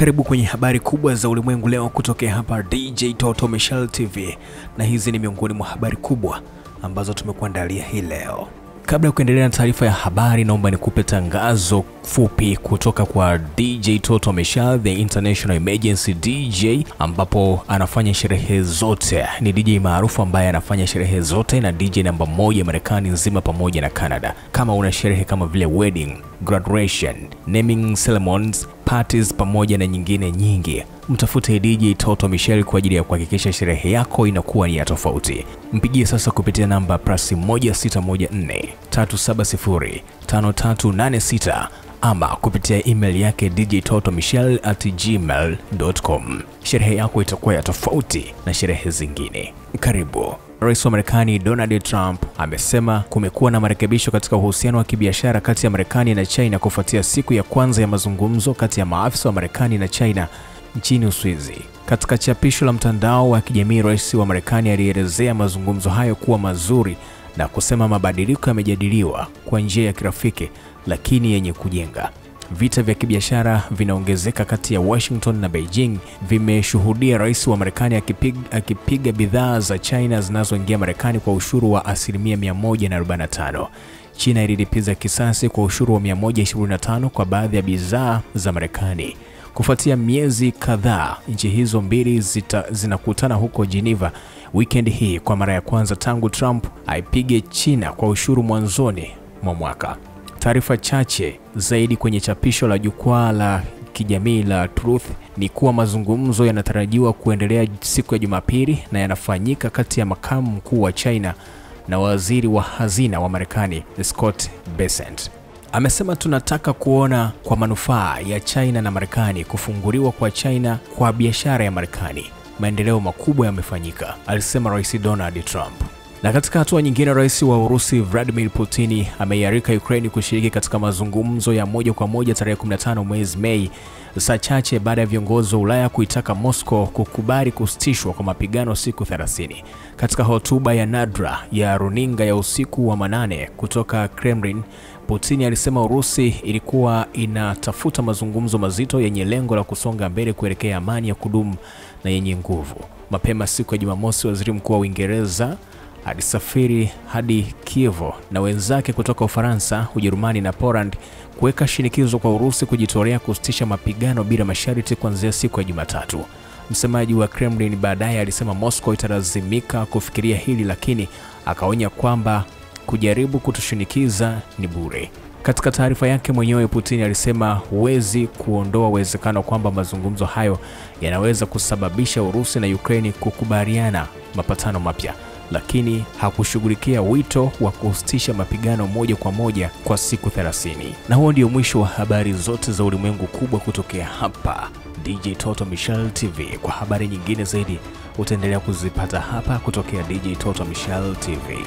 Karibu kwenye habari kubwa za ulimwengu leo kutokea hapa DJ Toto Michelle TV, na hizi ni miongoni mwa habari kubwa ambazo tumekuandalia hii leo. Kabla ya kuendelea na taarifa ya habari, naomba nikupe tangazo fupi kutoka kwa DJ Toto Michelle, the International Emergency DJ, ambapo anafanya sherehe zote. Ni DJ maarufu ambaye anafanya sherehe zote na DJ namba 1 Marekani nzima pamoja na Canada. Kama una sherehe kama vile wedding, graduation, naming ceremonies, parties pamoja na nyingine nyingi, mtafute DJ Toto Michelle kwa ajili ya kuhakikisha sherehe yako inakuwa ni ya tofauti. Mpigie sasa kupitia namba +1614 370 5386 ama kupitia email yake djtotomichelle@gmail.com. Sherehe yako itakuwa ya tofauti na sherehe zingine. Karibu. Rais wa Marekani Donald Trump amesema kumekuwa na marekebisho katika uhusiano wa kibiashara kati ya Marekani na China kufuatia siku ya kwanza ya mazungumzo kati ya maafisa wa Marekani na China nchini Uswizi. Katika chapisho la mtandao wa kijamii, rais wa Marekani alielezea mazungumzo hayo kuwa mazuri na kusema mabadiliko yamejadiliwa kwa njia ya kirafiki lakini yenye kujenga. Vita vya kibiashara vinaongezeka kati ya Washington na Beijing vimeshuhudia rais wa Marekani akipiga bidhaa za China zinazoingia Marekani kwa ushuru wa 145%. China ililipiza kisasi kwa ushuru wa 125 kwa baadhi ya bidhaa za Marekani. Kufuatia miezi kadhaa, nchi hizo mbili zinakutana huko Geneva weekend hii kwa mara ya kwanza tangu Trump aipige China kwa ushuru mwanzoni mwa mwaka. Taarifa chache zaidi kwenye chapisho la jukwaa la kijamii la Truth ni kuwa mazungumzo yanatarajiwa kuendelea siku ya Jumapili na yanafanyika kati ya makamu mkuu wa China na waziri wa hazina wa Marekani Scott Bessent. Amesema tunataka kuona kwa manufaa ya China na Marekani kufunguliwa kwa China kwa biashara ya Marekani. Maendeleo makubwa yamefanyika, alisema Rais Donald Trump. Na katika hatua nyingine, rais wa Urusi Vladimir Putin ameialika Ukraine kushiriki katika mazungumzo ya moja kwa moja tarehe 15 mwezi Mei, saa chache baada ya viongozi wa Ulaya kuitaka Moscow kukubali kusitishwa kwa mapigano siku 30. Katika hotuba ya nadra ya runinga ya usiku wa manane kutoka Kremlin, Putin alisema Urusi ilikuwa inatafuta mazungumzo mazito yenye lengo la kusonga mbele kuelekea amani ya kudumu na yenye nguvu. Mapema siku ya Jumamosi, waziri mkuu wa Uingereza alisafiri hadi Kiev na wenzake kutoka Ufaransa, Ujerumani na Poland kuweka shinikizo kwa Urusi kujitolea kusitisha mapigano bila masharti kuanzia siku ya Jumatatu. Msemaji wa Kremlin baadaye alisema Moscow italazimika kufikiria hili, lakini akaonya kwamba kujaribu kutushinikiza ni bure. Katika taarifa yake mwenyewe, Putin alisema huwezi kuondoa uwezekano kwamba mazungumzo hayo yanaweza kusababisha Urusi na Ukraine kukubaliana mapatano mapya, lakini hakushughulikia wito wa kusitisha mapigano moja kwa moja kwa siku 30. Na huo ndio mwisho wa habari zote za ulimwengu kubwa kutokea hapa DJ Toto Michelle TV. Kwa habari nyingine zaidi utaendelea kuzipata hapa kutokea DJ Toto Michelle TV.